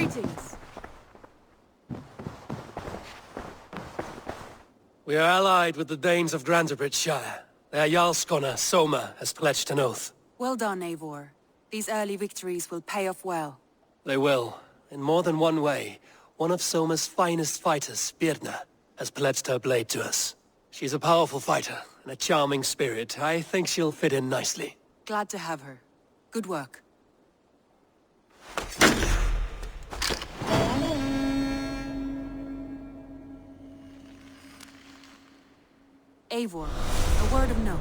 Greetings. We are allied with the Danes of Grantebridgeshire. Their Jarlskona, Soma, has pledged an oath. Well done, Eivor. These early victories will pay off well. They will. In more than one way, one of Soma's finest fighters, Birna, has pledged her blade to us. She's a powerful fighter, and a charming spirit. I think she'll fit in nicely. Glad to have her. Good work. Eivor, a word of note.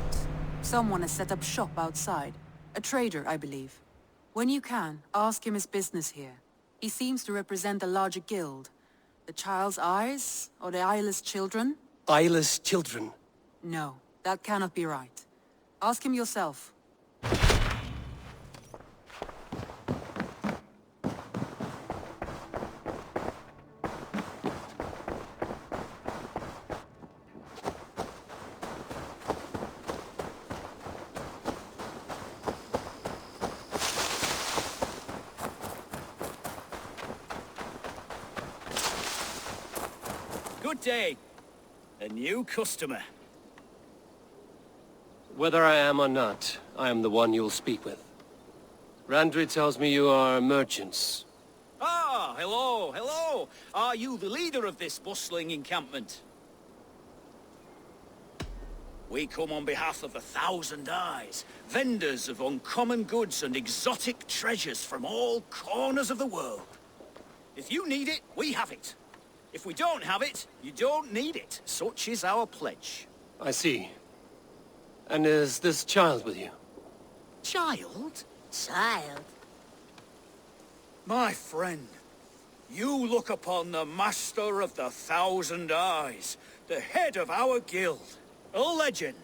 Someone has set up shop outside. A trader, I believe. When you can, ask him his business here. He seems to represent a larger guild. The Child's Eyes, or the Eyeless Children? Eyeless children? No, that cannot be right. Ask him yourself. Good day. A new customer. Whether I am or not, I am the one you'll speak with. Randri tells me you are merchants. Ah, hello, hello. Are you the leader of this bustling encampment? We come on behalf of 1,000 Eyes, vendors of uncommon goods and exotic treasures from all corners of the world. If you need it, we have it. If we don't have it, you don't need it. Such is our pledge. I see. And is this child with you? Child? Child? My friend, you look upon the master of the 1,000 Eyes, the head of our guild, a legend,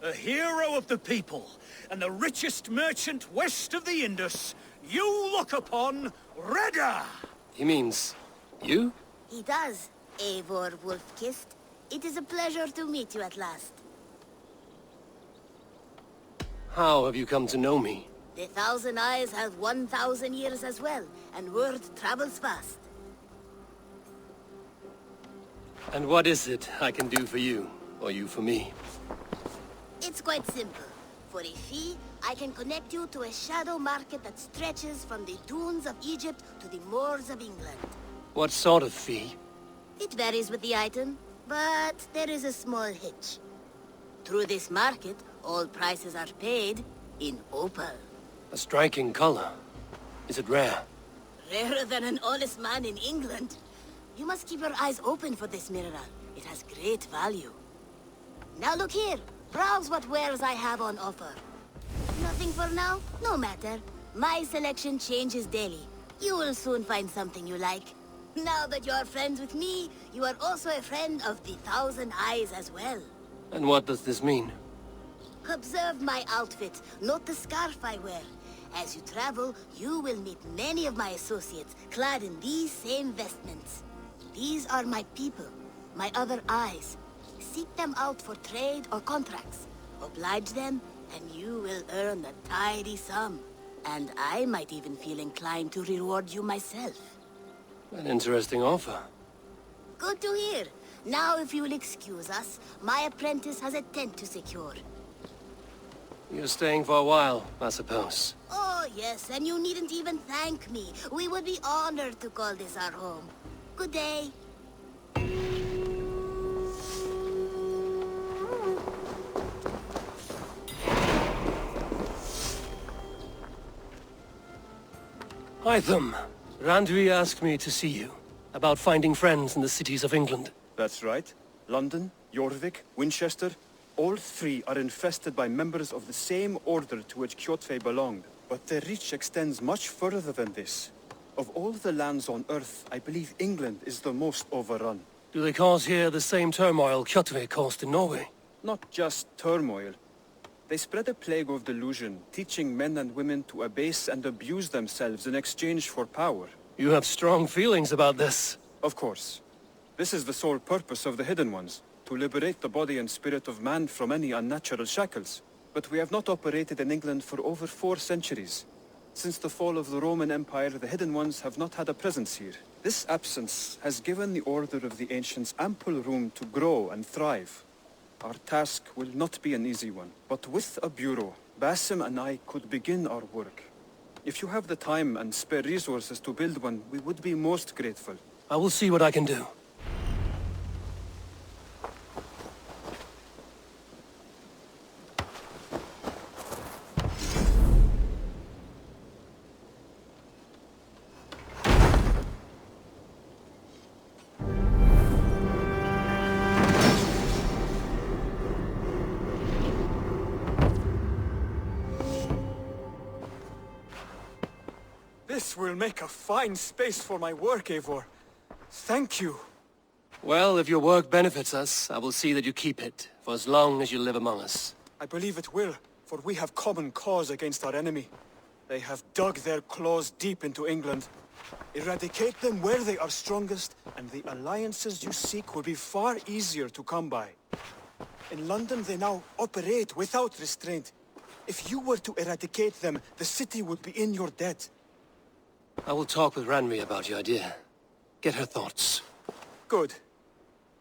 a hero of the people, and the richest merchant west of the Indus. You look upon Reda! He means... you? He does, Eivor Wolf-Kissed. It is a pleasure to meet you at last. How have you come to know me? The 1,000 Eyes have 1,000 years as well, and word travels fast. And what is it I can do for you, or you for me? It's quite simple. For a fee, I can connect you to a shadow market that stretches from the dunes of Egypt to the moors of England. What sort of fee? It varies with the item, but there is a small hitch. Through this market, all prices are paid in opal. A striking color. Is it rare? Rarer than an honest man in England. You must keep your eyes open for this mineral. It has great value. Now look here. Browse what wares I have on offer. Nothing for now? No matter. My selection changes daily. You will soon find something you like. Now that you are friends with me, you are also a friend of the 1,000 Eyes as well. And what does this mean? Observe my outfit, note the scarf I wear. As you travel, you will meet many of my associates, clad in these same vestments. These are my people, my other eyes. Seek them out for trade or contracts. Oblige them, and you will earn a tidy sum. And I might even feel inclined to reward you myself. An interesting offer. Good to hear. Now, if you will excuse us, my apprentice has a tent to secure. You're staying for a while, I suppose. Oh, yes, and you needn't even thank me. We would be honored to call this our home. Good day. Hytham, Randri asked me to see you, about finding friends in the cities of England. That's right. London, Jorvik, Winchester, all three are infested by members of the same order to which Kjotve belonged. But their reach extends much further than this. Of all the lands on Earth, I believe England is the most overrun. Do they cause here the same turmoil Kjotve caused in Norway? Not just turmoil. They spread a plague of delusion, teaching men and women to abase and abuse themselves in exchange for power. You have strong feelings about this. Of course. This is the sole purpose of the Hidden Ones, to liberate the body and spirit of man from any unnatural shackles. But we have not operated in England for over 4 centuries. Since the fall of the Roman Empire, the Hidden Ones have not had a presence here. This absence has given the Order of the Ancients ample room to grow and thrive. Our task will not be an easy one, but with a bureau, Basim and I could begin our work. If you have the time and spare resources to build one, we would be most grateful. I will see what I can do. This will make a fine space for my work, Eivor. Thank you. Well, if your work benefits us, I will see that you keep it, for as long as you live among us. I believe it will, for we have common cause against our enemy. They have dug their claws deep into England. Eradicate them where they are strongest, and the alliances you seek will be far easier to come by. In London, they now operate without restraint. If you were to eradicate them, the city would be in your debt. I will talk with Ranri about your idea. Get her thoughts. Good.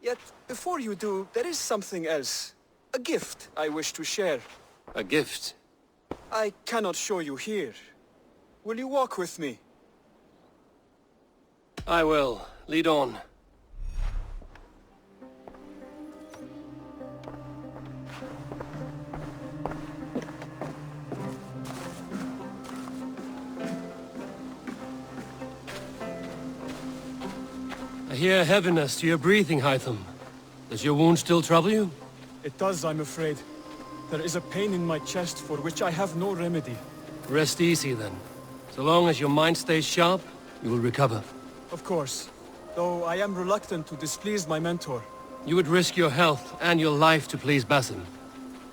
Yet, before you do, there is something else. A gift I wish to share. A gift? I cannot show you here. Will you walk with me? I will. Lead on. I hear heaviness to your breathing, Hytham. Does your wound still trouble you? It does, I'm afraid. There is a pain in my chest for which I have no remedy. Rest easy, then. So long as your mind stays sharp, you will recover. Of course. Though I am reluctant to displease my mentor. You would risk your health and your life to please Basim.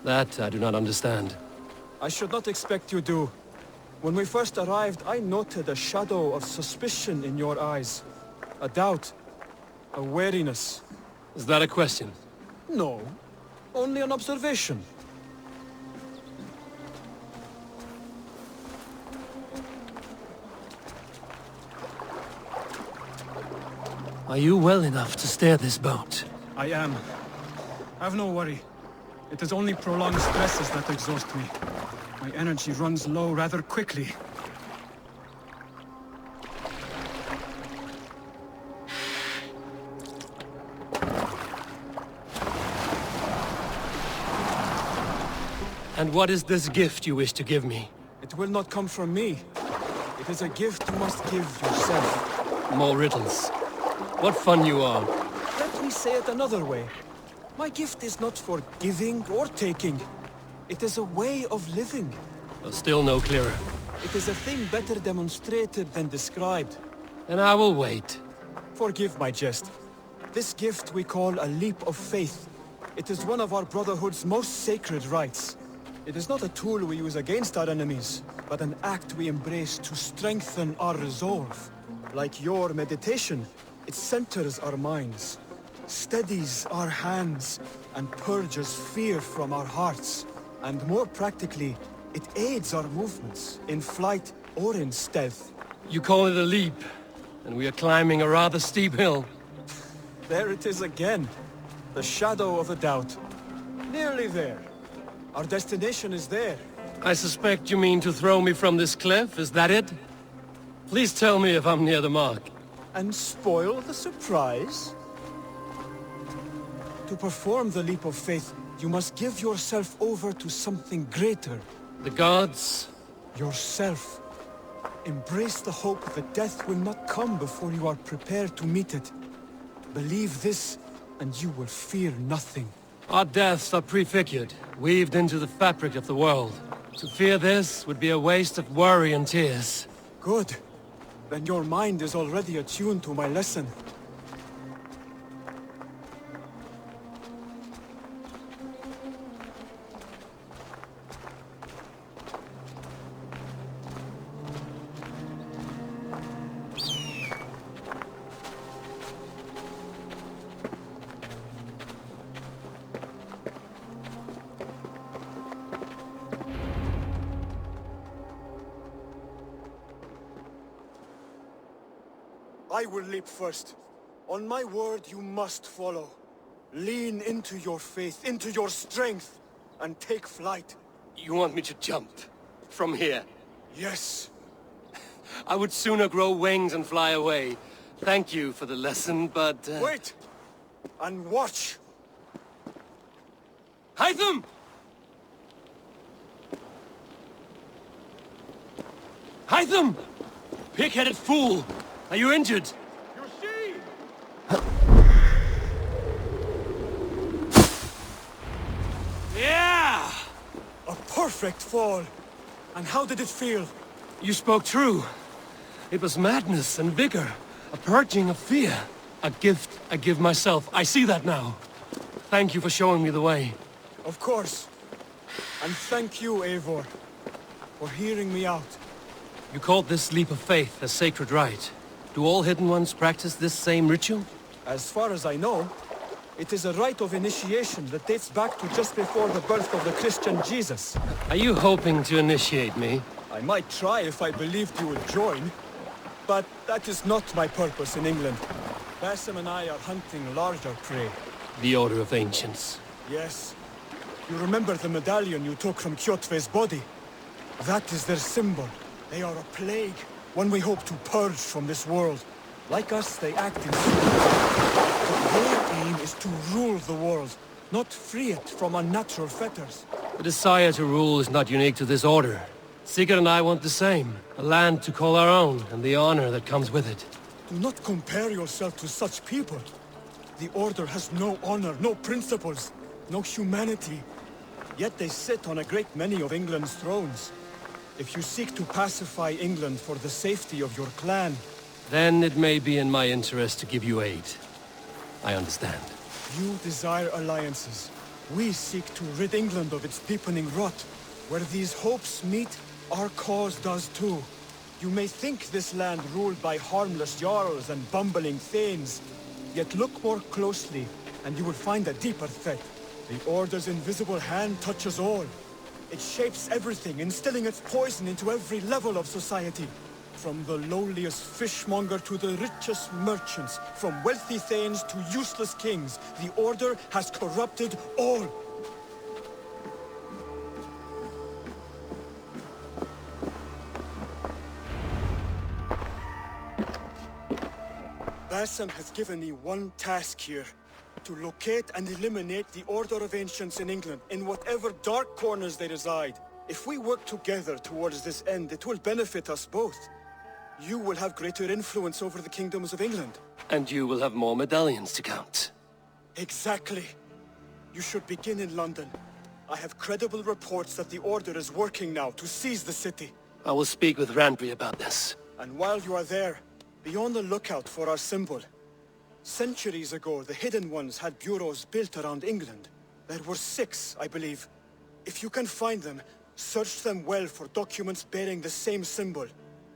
That I do not understand. I should not expect you do. When we first arrived, I noted a shadow of suspicion in your eyes. A doubt. A wariness. Is that a question? No. Only an observation. Are you well enough to steer this boat? I am. Have no worry. It is only prolonged stresses that exhaust me. My energy runs low rather quickly. And what is this gift you wish to give me? It will not come from me. It is a gift you must give yourself. More riddles. What fun you are. Let me say it another way. My gift is not for giving or taking. It is a way of living. Still no clearer. It is a thing better demonstrated than described. Then I will wait. Forgive my jest. This gift we call a leap of faith. It is one of our Brotherhood's most sacred rites. It is not a tool we use against our enemies, but an act we embrace to strengthen our resolve. Like your meditation, it centers our minds, steadies our hands, and purges fear from our hearts. And more practically, it aids our movements, in flight or in stealth. You call it a leap, and we are climbing a rather steep hill. There it is again. The shadow of a doubt. Nearly there. Our destination is there. I suspect you mean to throw me from this cliff, is that it? Please tell me if I'm near the mark. And spoil the surprise? To perform the leap of faith, you must give yourself over to something greater. The gods? Yourself. Embrace the hope that death will not come before you are prepared to meet it. Believe this, and you will fear nothing. Our deaths are prefigured, weaved into the fabric of the world. To fear this would be a waste of worry and tears. Good. Then your mind is already attuned to my lesson. I will leap first. On my word, you must follow. Lean into your faith, into your strength, and take flight. You want me to jump? From here? Yes. I would sooner grow wings and fly away. Thank you for the lesson, but... Wait! And watch! Hytham! Hytham! Pig-headed fool! Are you injured? You see? Yeah! A perfect fall! And how did it feel? You spoke true. It was madness and vigor. A purging of fear. A gift I give myself. I see that now. Thank you for showing me the way. Of course. And thank you, Eivor, for hearing me out. You called this leap of faith a sacred rite. Do all Hidden Ones practice this same ritual? As far as I know, it is a rite of initiation that dates back to just before the birth of the Christian Jesus. Are you hoping to initiate me? I might try if I believed you would join, but that is not my purpose in England. Basim and I are hunting larger prey. The Order of Ancients. Yes. You remember the medallion you took from Kjotve's body? That is their symbol. They are a plague, one we hope to purge from this world. Like us, they act in secret. But their aim is to rule the world, not free it from unnatural fetters. The desire to rule is not unique to this order. Sigurd and I want the same. A land to call our own, and the honor that comes with it. Do not compare yourself to such people. The Order has no honor, no principles, no humanity. Yet they sit on a great many of England's thrones. If you seek to pacify England for the safety of your clan... Then it may be in my interest to give you aid. I understand. You desire alliances. We seek to rid England of its deepening rot. Where these hopes meet, our cause does too. You may think this land ruled by harmless jarls and bumbling thanes. Yet look more closely, and you will find a deeper threat. The Order's invisible hand touches all. It shapes everything, instilling its poison into every level of society. From the lowliest fishmonger to the richest merchants, from wealthy thanes to useless kings, the Order has corrupted all. Basim has given me one task here. To locate and eliminate the Order of Ancients in England, in whatever dark corners they reside. If we work together towards this end, it will benefit us both. You will have greater influence over the kingdoms of England. And you will have more medallions to count. Exactly. You should begin in London. I have credible reports that the Order is working now to seize the city. I will speak with Randbury about this. And while you are there, be on the lookout for our symbol. Centuries ago, the Hidden Ones had bureaus built around England. There were 6, I believe. If you can find them, search them well for documents bearing the same symbol.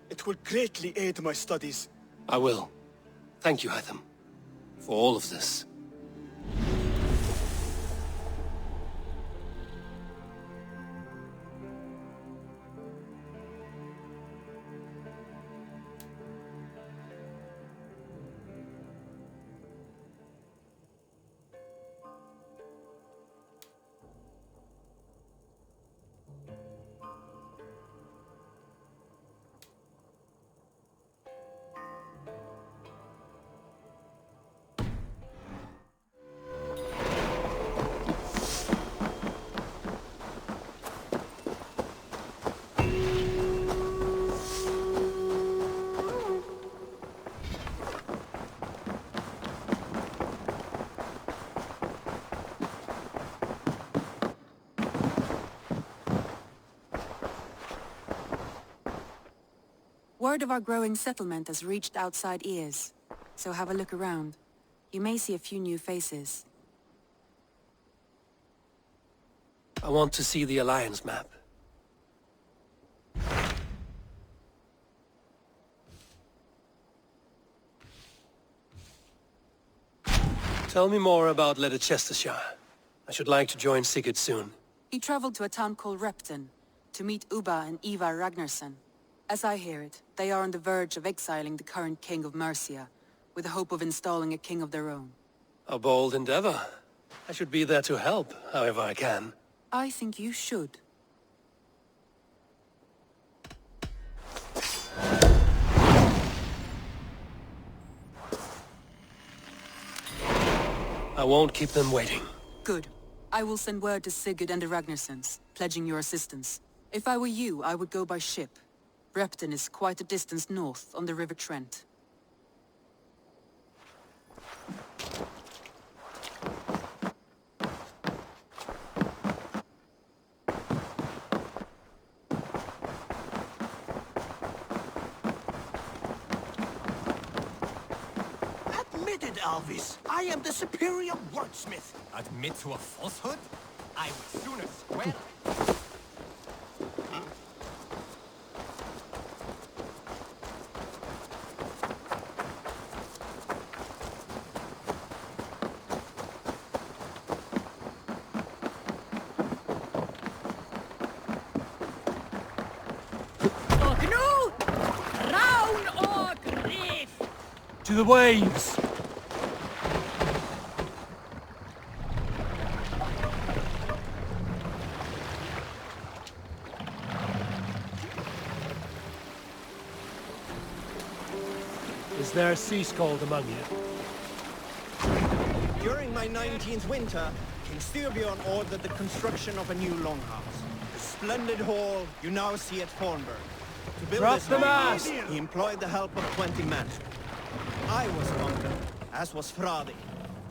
It will greatly aid my studies. I will. Thank you, Hytham, for all of this. Word of our growing settlement has reached outside ears, so have a look around. You may see a few new faces. I want to see the Alliance map. Tell me more about Leicestershire. I should like to join Sigurd soon. He traveled to a town called Repton to meet Ubba and Ivar Ragnarsson. As I hear it, they are on the verge of exiling the current king of Mercia, with the hope of installing a king of their own. A bold endeavor. I should be there to help, however I can. I think you should. I won't keep them waiting. Good. I will send word to Sigurd and the Ragnarsons, pledging your assistance. If I were you, I would go by ship. Repton is quite a distance north, on the River Trent. Admitted, Alvis. I am the superior wordsmith. Admit to a falsehood? I would sooner swear. To the waves! Is there a sea scald among you? During my 19th winter, King Styrbjorn ordered the construction of a new longhouse. The splendid hall you now see at Thornburg. To build Drop this the longhouse, mast! he employed the help of 20 men. I was among them, as was Fradi,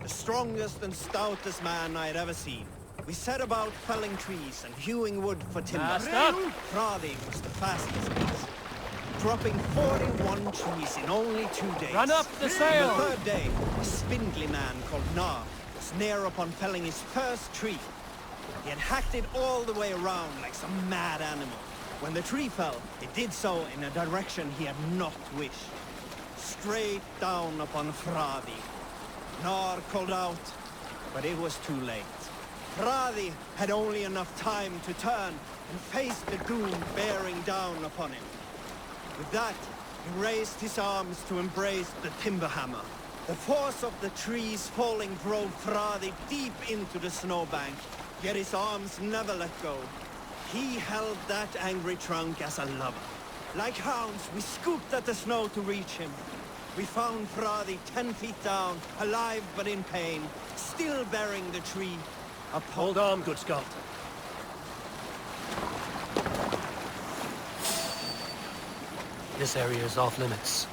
the strongest and stoutest man I had ever seen. We set about felling trees and hewing wood for timber. Mast up! Fradi was the fastest of us, dropping 41 trees in only 2 days. Run up the sail! On the third day, a spindly man called Nar was near upon felling his first tree. He had hacked it all the way around like some mad animal. When the tree fell, it did so in a direction he had not wished. Straight down upon Fradi. Nar called out, but it was too late. Fradi had only enough time to turn and face the doom bearing down upon him. With that, he raised his arms to embrace the timber hammer. The force of the trees falling drove Fradi deep into the snowbank, yet his arms never let go. He held that angry trunk as a lover. Like hounds, we scooped at the snow to reach him. We found Fradi 10 feet down, alive but in pain, still bearing the tree. Hold on, good Scott. This area is off limits.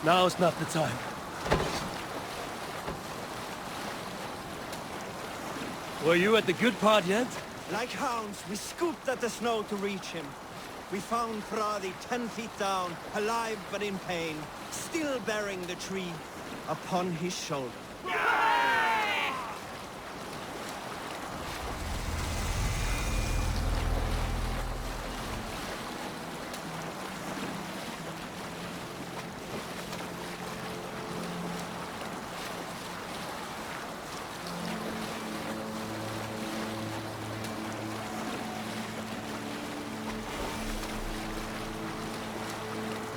Now's not the time. Were you at the good part yet? Like hounds, we scooped at the snow to reach him. We found Fradi 10 feet down, alive but in pain, still bearing the tree upon his shoulder.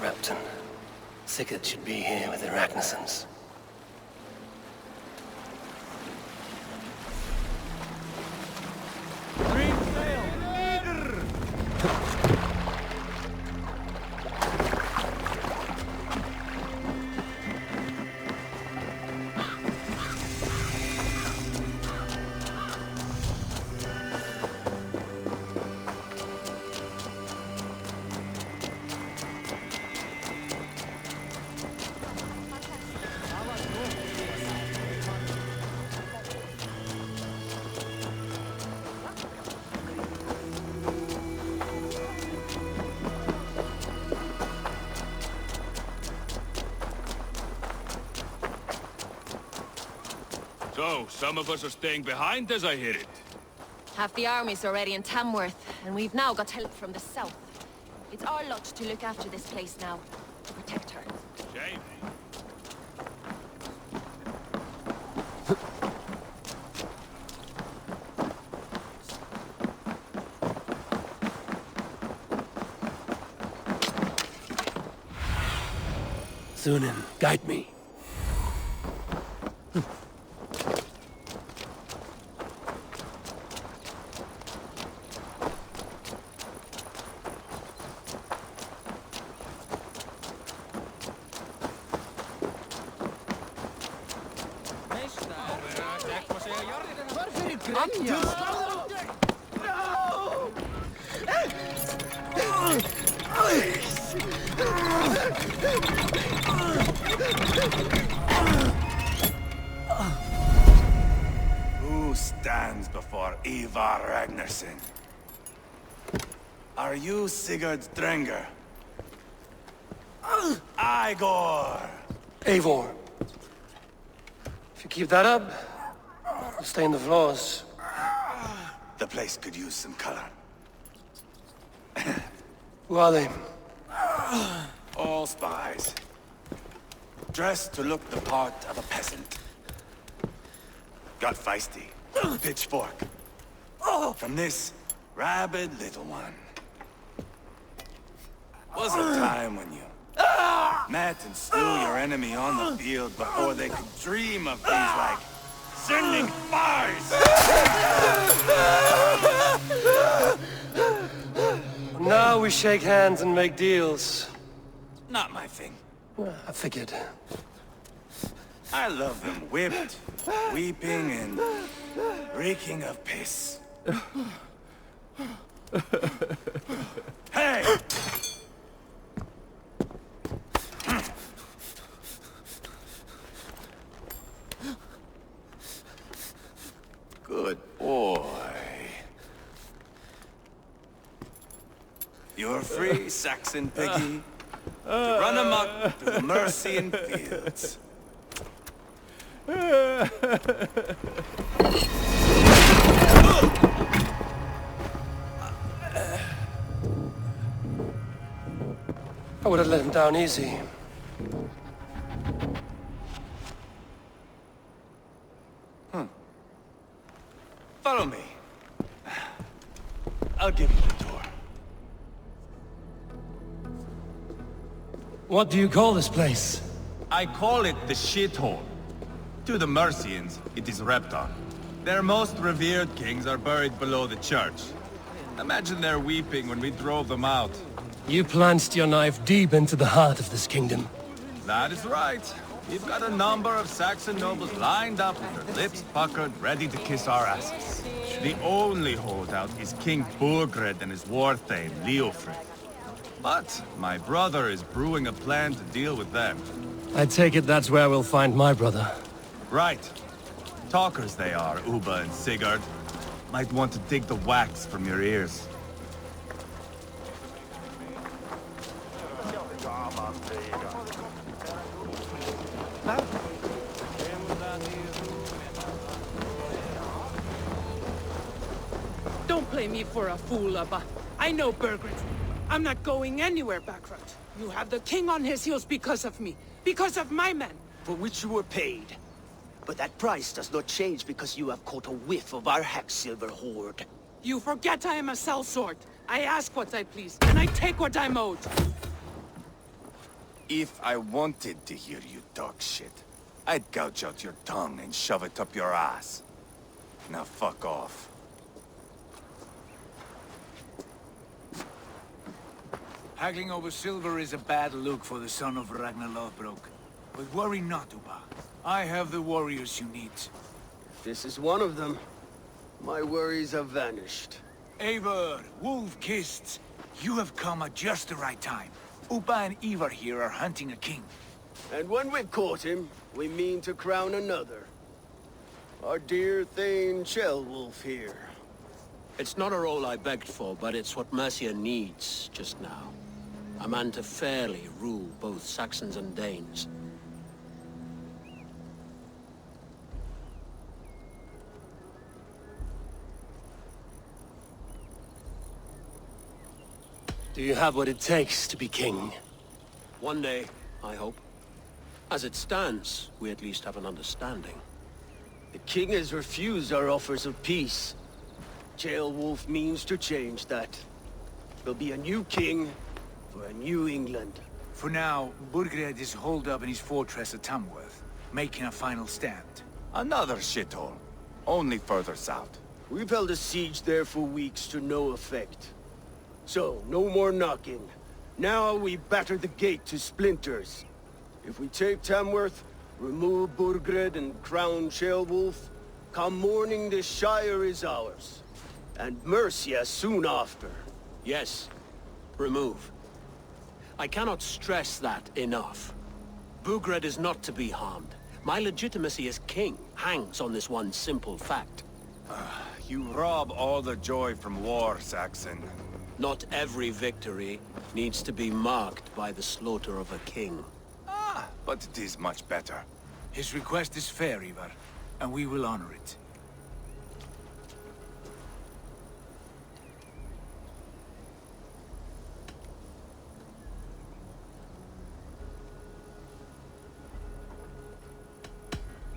Repton. Sigurd should be here with the Ragnarsons. So, some of us are staying behind as I hear it. Half the army's already in Tamworth, and we've now got help from the south. It's our lot to look after this place now, to protect her. Shame. Thunin, guide me. Who stands before Eivor Ragnarsson? Are you Sigurd Drenger? Igor! Eivor. If you keep that up, you'll stain the floors. The place could use some color. Who are they? All spies. Dressed to look the part of a peasant. Got feisty. Pitchfork. From this rabid little one. Was a time when you met and slew your enemy on the field before they could dream of things like sending spies! Now we shake hands and make deals. Not my thing. I figured. I love them whipped, weeping, and reeking of piss. Hey! Good boy. You're free, Saxon piggy, to run amok through the Mercian fields. I would have let him down easy. Follow me. I'll give you the tour. What do you call this place? I call it the shithole. To the Mercians, it is Repton. Their most revered kings are buried below the church. Imagine their weeping when we drove them out. You plunged your knife deep into the heart of this kingdom. That is right. We've got a number of Saxon nobles lined up with their lips puckered, ready to kiss our asses. The only holdout is King Burgred and his war thane, Leofrid. But my brother is brewing a plan to deal with them. I take it that's where we'll find my brother. Right. Talkers they are, Uba and Sigurd. Might want to dig the wax from your ears. Don't play me for a fool, Abba. I know Burgred. I'm not going anywhere backward. You have the king on his heels because of me. Because of my men. For which you were paid. But that price does not change because you have caught a whiff of our Hacksilver hoard. You forget I am a sellsword. I ask what I please, and I take what I'm owed. If I wanted to hear you talk shit, I'd gouge out your tongue and shove it up your ass. Now fuck off. Haggling over silver is a bad look for the son of Ragnar Lothbrok. But worry not, Uba. I have the warriors you need. This is one of them. My worries have vanished. Eivor, wolf-kissed, you have come at just the right time. Uba and Eivor here are hunting a king. And when we've caught him, we mean to crown another. Our dear Thane Ceolwulf here. It's not a role I begged for, but it's what Mercia needs just now. A man to fairly rule both Saxons and Danes. Do you have what it takes to be king? One day, I hope. As it stands, we at least have an understanding. The king has refused our offers of peace. Ceolwulf means to change that. There'll be a new king for a new England. For now, Burgred is holed up in his fortress at Tamworth, making a final stand. Another shithole. Only further south. We've held a siege there for weeks to no effect. So, no more knocking. Now we batter the gate to splinters. If we take Tamworth, remove Burgred and crown Ceolwulf, come morning the Shire is ours. And Mercia soon after. Yes. Remove. I cannot stress that enough. Burgred is not to be harmed. My legitimacy as king hangs on this one simple fact. You rob all the joy from war, Saxon. Not every victory needs to be marked by the slaughter of a king. But it is much better. His request is fair, Eivor, and we will honor it.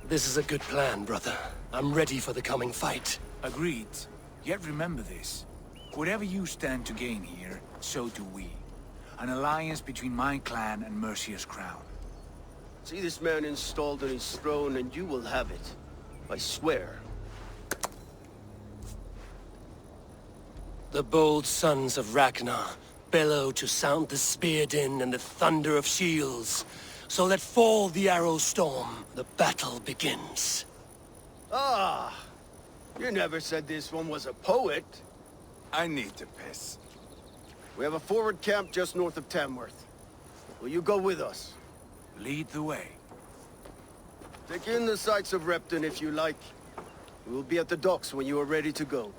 This is a good plan, brother. I'm ready for the coming fight. Agreed. Yet remember this. Whatever you stand to gain here, so do we. An alliance between my clan and Mercia's crown. See this man installed on his throne and you will have it. I swear. The bold sons of Ragnar bellow to sound the spear din and the thunder of shields. So let fall the arrow storm. The battle begins. Ah! You never said this one was a poet. I need to piss. We have a forward camp just north of Tamworth. Will you go with us? Lead the way. Take in the sights of Repton if you like. We will be at the docks when you are ready to go.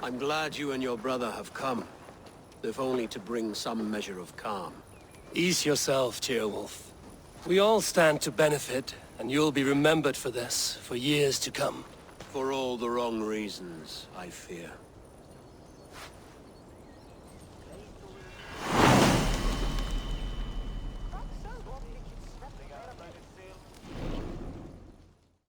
I'm glad you and your brother have come, if only to bring some measure of calm. Ease yourself, Ceolwulf. We all stand to benefit, and you'll be remembered for this, for years to come. For all the wrong reasons, I fear.